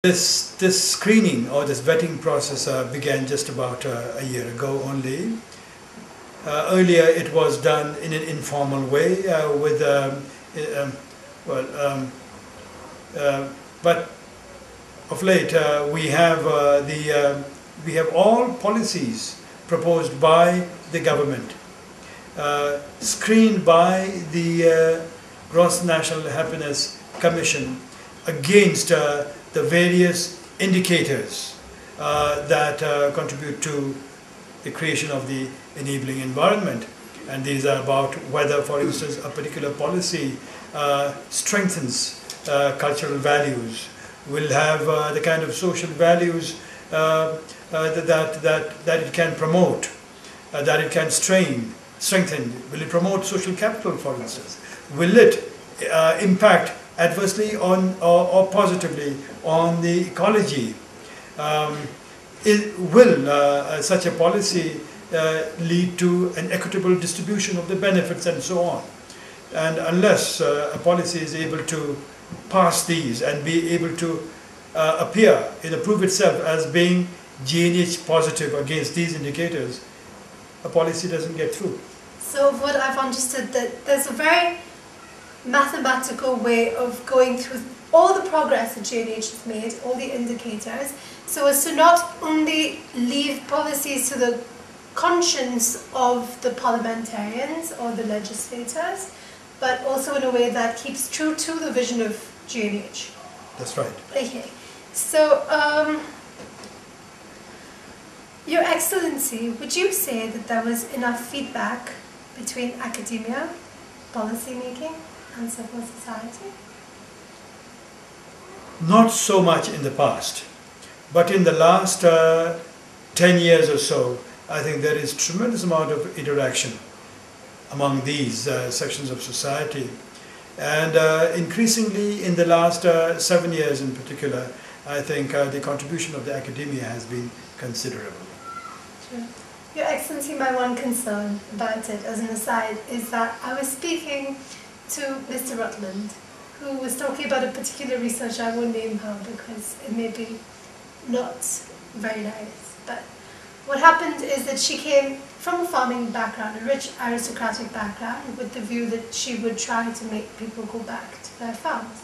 This screening or this vetting process began just about a year ago only. Earlier it was done in an informal way with but of late we have all policies proposed by the government, screened by the Gross National Happiness Commission against the various indicators that contribute to the creation of the enabling environment. And these are about whether, for instance, a particular policy strengthens cultural values, will have the kind of social values that it can promote, that it can strengthen. Will it promote social capital, for instance? Will it impact adversely on or positively on the ecology? Will such a policy lead to an equitable distribution of the benefits and so on? And unless a policy is able to pass these and be able to appear and prove itself as being GNH positive against these indicators, a policy doesn't get through. So what I've understood, that there's a very mathematical way of going through all the progress that GNH has made, all the indicators, so as to not only leave policies to the conscience of the parliamentarians or the legislators, but also in a way that keeps true to the vision of GNH. That's right. Okay. So, Your Excellency, would you say that there was enough feedback between academia, policy making, and civil society? Not so much in the past, but in the last 10 years or so, I think there is tremendous amount of interaction among these sections of society. And increasingly in the last 7 years in particular, I think the contribution of the academia has been considerable. Sure. Your Excellency, my one concern about it, as an aside, is that I was speaking to Mr. Rutland, who was talking about a particular research. I won't name her because it may be not very nice. But what happened is that she came from a farming background, a rich aristocratic background, with the view that she would try to make people go back to their farms.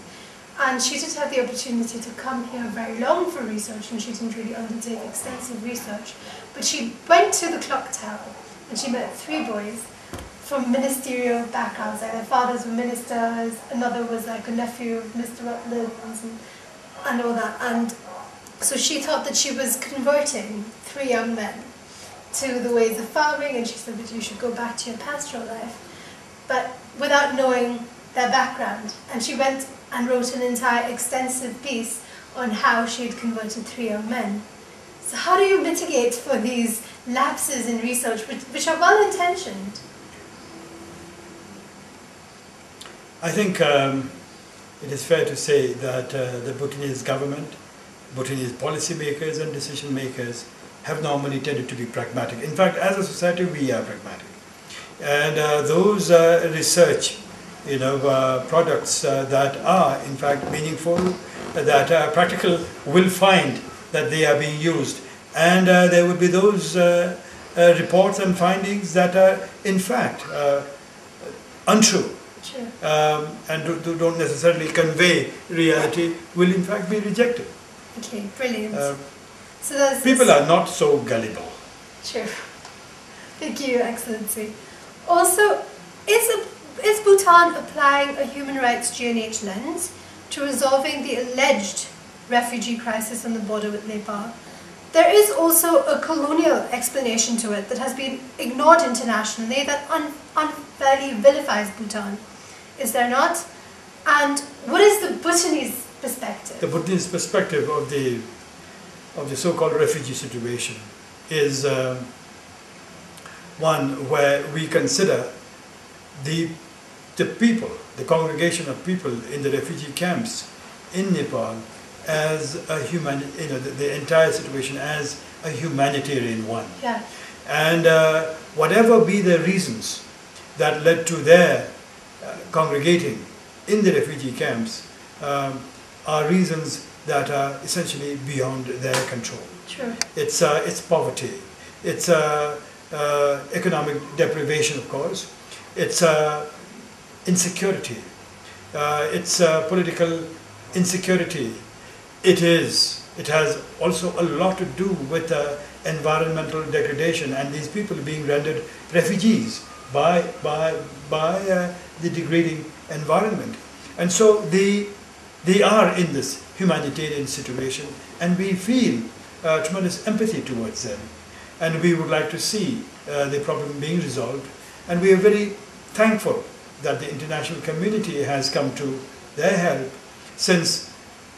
And she did have the opportunity to come here very long for research, and she didn't really undertake extensive research. But she went to the clock tower and she met 3 boys from ministerial backgrounds. Like their fathers were ministers, another was like a nephew of Mr. Rutland's and all that. And so she thought that she was converting 3 young men to the ways of farming, and she said that you should go back to your pastoral life, but without knowing their background. And she went and wrote an entire extensive piece on how she had converted 3 young men. So how do you mitigate for these lapses in research, which are well-intentioned? I think it is fair to say that the Bhutanese government, Bhutanese policymakers and decision makers have normally tended to be pragmatic. In fact, as a society, we are pragmatic. And those research products that are in fact meaningful, that are practical, will find that they are being used. And there will be those reports and findings that are in fact untrue. Sure. And don't necessarily convey reality, will in fact be rejected. Okay, brilliant. So people are not so gullible. Sure. Thank you, Your Excellency. Also, is Bhutan applying a human rights GNH lens to resolving the alleged refugee crisis on the border with Nepal? There is also a colonial explanation to it that has been ignored internationally that unfairly vilifies Bhutan. Is there not? And what is the Bhutanese perspective? The Bhutanese perspective of the so-called refugee situation is one where we consider the people, the congregation of people in the refugee camps in Nepal as a the entire situation as a humanitarian one. Yeah. And whatever be the reasons that led to their congregating in the refugee camps, are reasons that are essentially beyond their control. Sure. It's poverty, it's economic deprivation, of course, it's insecurity, it's political insecurity. It has also a lot to do with environmental degradation and these people being rendered refugees by the degrading environment. And so they are in this humanitarian situation, and we feel tremendous empathy towards them, and we would like to see the problem being resolved, and we are very thankful that the international community has come to their help, since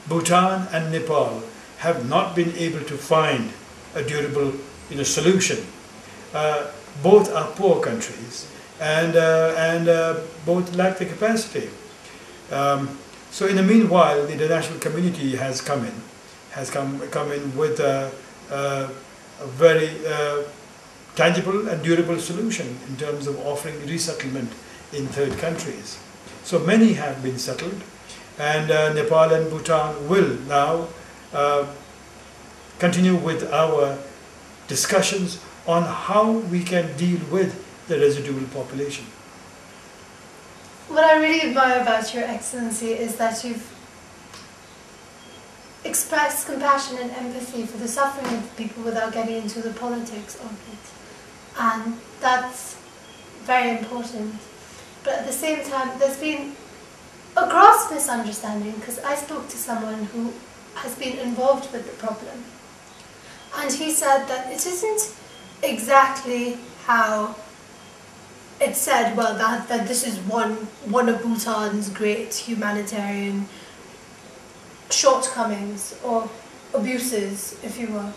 Bhutan and Nepal have not been able to find a durable solution. Both are poor countries, and both lack the capacity. So in the meanwhile, the international community has come in with a very tangible and durable solution in terms of offering resettlement in third countries. So many have been settled, and Nepal and Bhutan will now continue with our discussions on how we can deal with the residual population. What I really admire about Your Excellency is that you've expressed compassion and empathy for the suffering of the people without getting into the politics of it. And that's very important. But at the same time, there's been a gross misunderstanding, because I spoke to someone who has been involved with the problem. And he said that it isn't exactly how it's said, well, that this is one of Bhutan's great humanitarian shortcomings or abuses, if you will.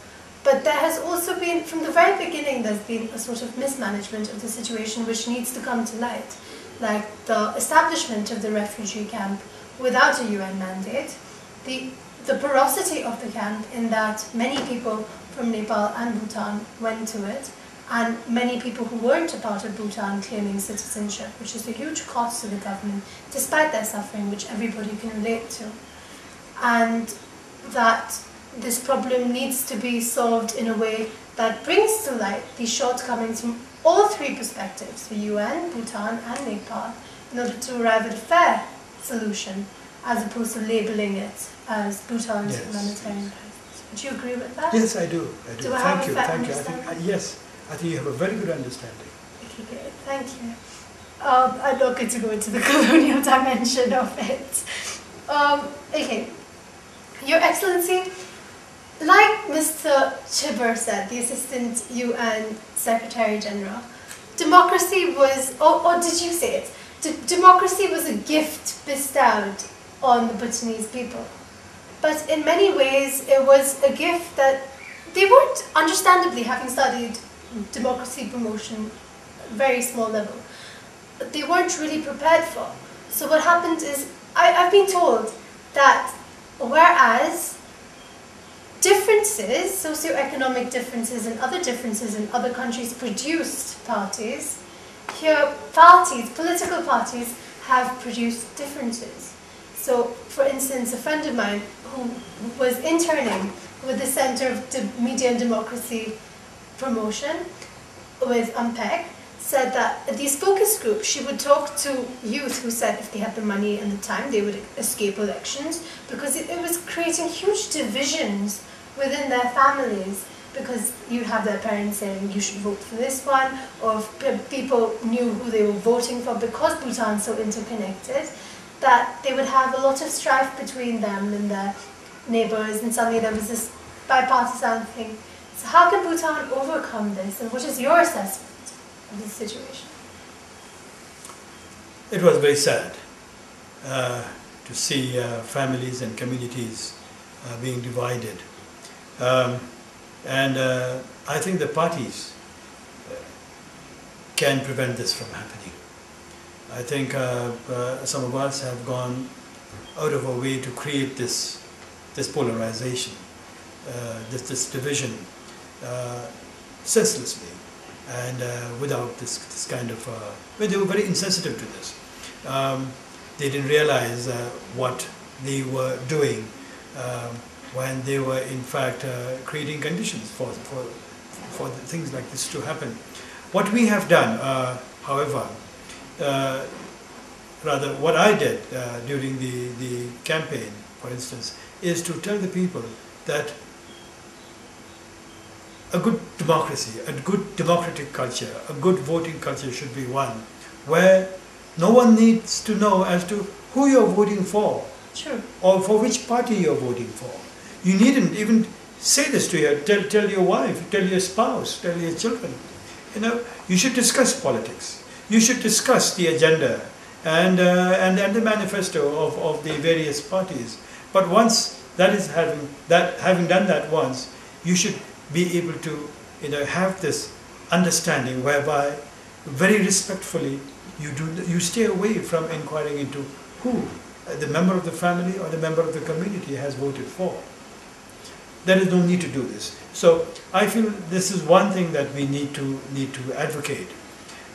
But there has also been, from the very beginning, there's been a sort of mismanagement of the situation which needs to come to light, like the establishment of the refugee camp without a UN mandate, the porosity of the camp in that many people from Nepal and Bhutan went to it, and many people who weren't a part of Bhutan claiming citizenship, which is a huge cost to the government, despite their suffering, which everybody can relate to. And that this problem needs to be solved in a way that brings to light the shortcomings from all three perspectives, the UN, Bhutan and Nepal, in order to arrive at a fair solution, as opposed to labelling it as Bhutan's humanitarian crisis. Would you agree with that? Yes, I do. Do I have a fair Thank you. understanding? Yes, I think you have a very good understanding. Okay, great. Thank you. I'm not going to go into the colonial dimension of it. Okay. Your Excellency, like Mr. Chibber said, the Assistant UN Secretary General, democracy was, or did you say it? Democracy was a gift bestowed on the Bhutanese people. But in many ways, it was a gift that they weren't, understandably, having studied democracy promotion at a very small level, they weren't really prepared for. So what happened is, I've been told that whereas differences, socioeconomic differences and other differences in other countries produced parties, here political parties have produced differences. So, for instance, a friend of mine who was interning with the Center of Media and Democracy Promotion with UMPEC said that at these focus groups she would talk to youth who said if they had the money and the time they would escape elections, because it was creating huge divisions within their families, because you have their parents saying you should vote for this one, or if people knew who they were voting for, because Bhutan's so interconnected, that they would have a lot of strife between them and their neighbours, and suddenly there was this bipartisan thing. So how can Bhutan overcome this, and what is your assessment of this situation? It was very sad to see families and communities being divided. And I think the parties can prevent this from happening. I think some of us have gone out of our way to create this polarization, this division senselessly, and without this kind of, they were very insensitive to this. They didn't realize what they were doing when they were in fact creating conditions for things like this to happen. What we have done, however, rather what I did during the campaign, for instance, is to tell the people that a good democracy, a good democratic culture, a good voting culture should be one where no one needs to know as to who you're voting for. Sure. Or for which party you're voting for. You needn't even say this to tell your wife, tell your spouse, tell your children. You know, you should discuss politics. You should discuss the agenda and the manifesto of the various parties. But once that is having done that once, you should be able to, you know, have this understanding whereby very respectfully you stay away from inquiring into who the member of the family or the member of the community has voted for. There is no need to do this. So I feel this is one thing that we need to advocate.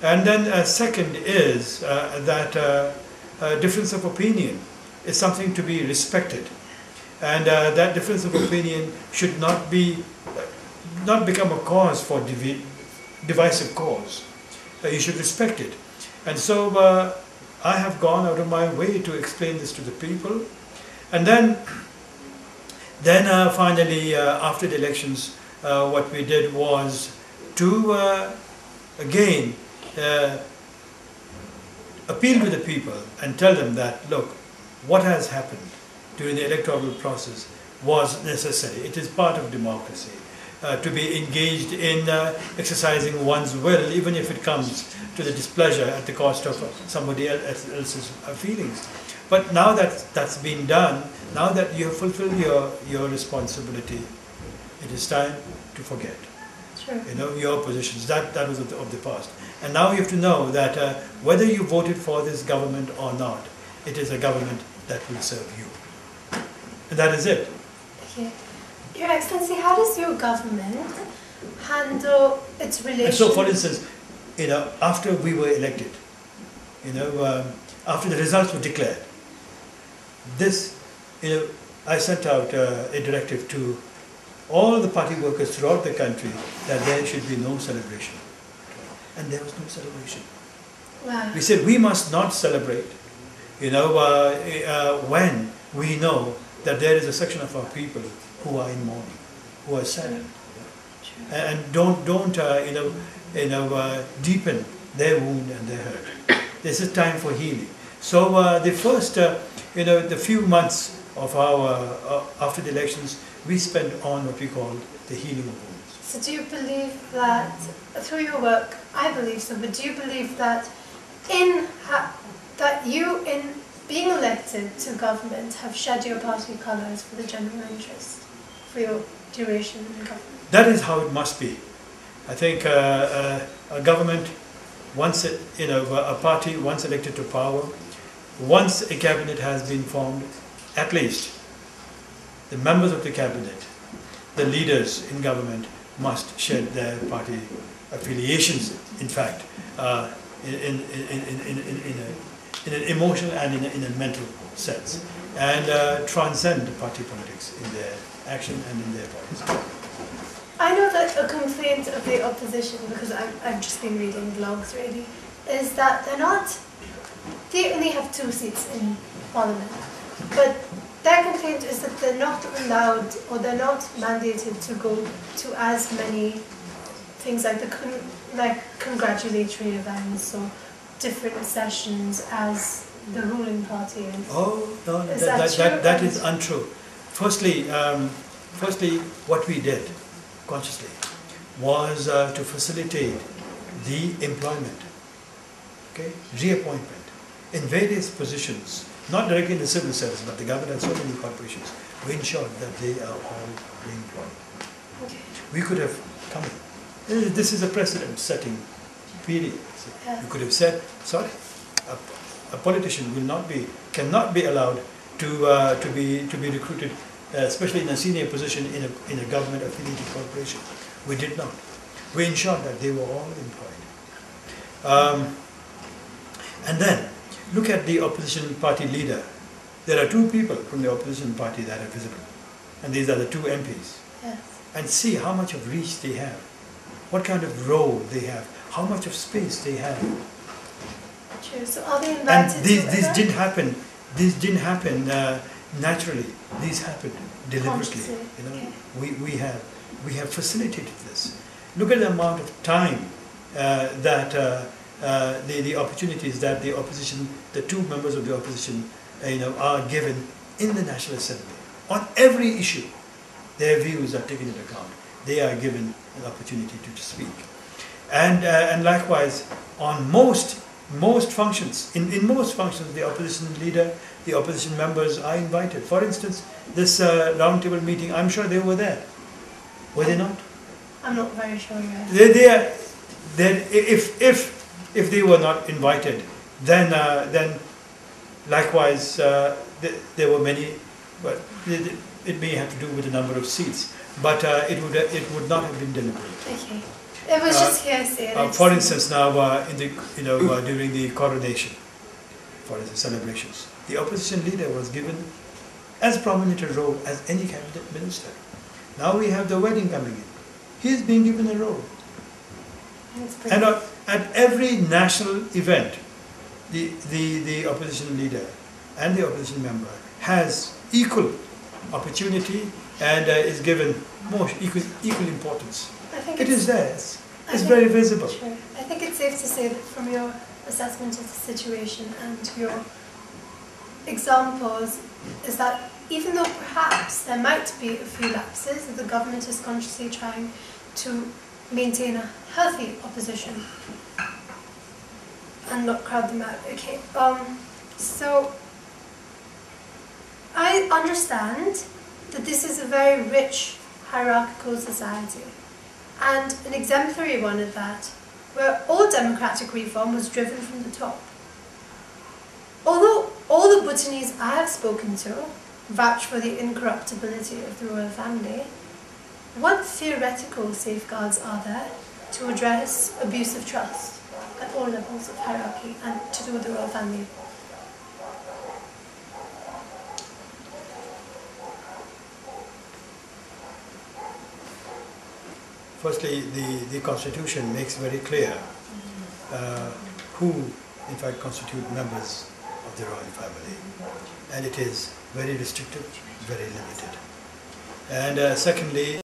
And then second is that difference of opinion is something to be respected, and that difference of opinion should not become a cause for divisive cause. You should respect it. And so I have gone out of my way to explain this to the people. And then finally, after the elections, what we did was to again appeal to the people and tell them that, look, what has happened during the electoral process was necessary. It is part of democracy to be engaged in exercising one's will, even if it comes to the displeasure at the cost of somebody else's feelings. But now that that's been done, now that you have fulfilled your responsibility, it is time to forget. Sure. You know, your positions. That was of the past. And now you have to know that whether you voted for this government or not, it is a government that will serve you. And that is it. Okay. Your Excellency, how does your government handle its relations? So, for instance, you know, after we were elected, you know, after the results were declared, this, you know, I sent out a directive to all the party workers throughout the country that there should be no celebration. And there was no celebration. Wow. We said we must not celebrate, you know, when we know that there is a section of our people who are in mourning, who are saddened, and don't deepen their wound and their hurt. This is time for healing. So the first, the few months of our after the elections, we spent on what we call the healing of wounds. So do you believe that, through your work, I believe so, but do you believe that that you, in being elected to government, have shed your party colours for the general interest, for your duration in government? That is how it must be. I think a government, once a party once elected to power, once a cabinet has been formed, at least the members of the cabinet, the leaders in government, must shed their party affiliations, in fact, in an emotional and in a mental sense, and transcend party politics in their action and in their policy. I know that a complaint of the opposition, because I've just been reading blogs really, is that they only have 2 seats in Parliament, but their complaint is that they're not allowed or they're not mandated to go to as many things like congratulatory events or different sessions as the ruling party is. Oh no, that is untrue. Firstly, what we did consciously was to facilitate the employment, reappointment in various positions. Not directly in the civil service, but the government has so many corporations. We ensured that they are all re-employed. Okay. We could have come in. This is a precedent-setting period. Yeah. You could have said, sorry, a politician cannot be allowed to be recruited, especially in a senior position in a government-affiliated corporation. We did not. We ensured that they were all employed. And then, look at the opposition party leader, there are two people from the opposition party that are visible, and these are the two MPs. Yes. And see how much of reach they have, what kind of role they have, how much of space they have. True. So are they And invited these to didn't happen. These didn't happen naturally. These happened deliberately. Consciously. You know, Okay. we have facilitated this. Look at the amount of time that the opportunities that the opposition, the two members of the opposition, are given in the National Assembly on every issue. Their views are taken into account. They are given an opportunity to speak, and likewise on most functions. In most functions, the opposition leader, the opposition members are invited. For instance, this roundtable meeting, I'm sure they were there. Were they not? I'm not very sure yet. If they were not invited, then likewise there were many. But it may have to do with the number of seats, but it would not have been deliberate. Okay. It was just hearsay. For instance, now during the coronation, for the celebrations, the opposition leader was given as prominent a role as any cabinet minister. Now we have the wedding coming in. He is being given a role. And at every national event, the opposition leader and the opposition member has equal opportunity and is given equal importance. It is there. It's very visible. True. I think it's safe to say that from your assessment of the situation and your examples, is that even though perhaps there might be a few lapses, that the government is consciously trying to maintain a healthy opposition and not crowd them out. Okay. So I understand that this is a very rich hierarchical society, and an exemplary one at that, where all democratic reform was driven from the top. Although all the Bhutanese I have spoken to vouch for the incorruptibility of the royal family, what theoretical safeguards are there to address abuse of trust at all levels of hierarchy and to do with the royal family? Firstly, the Constitution makes very clear who, in fact, constitute members of the royal family. And it is very restricted, very limited. And secondly,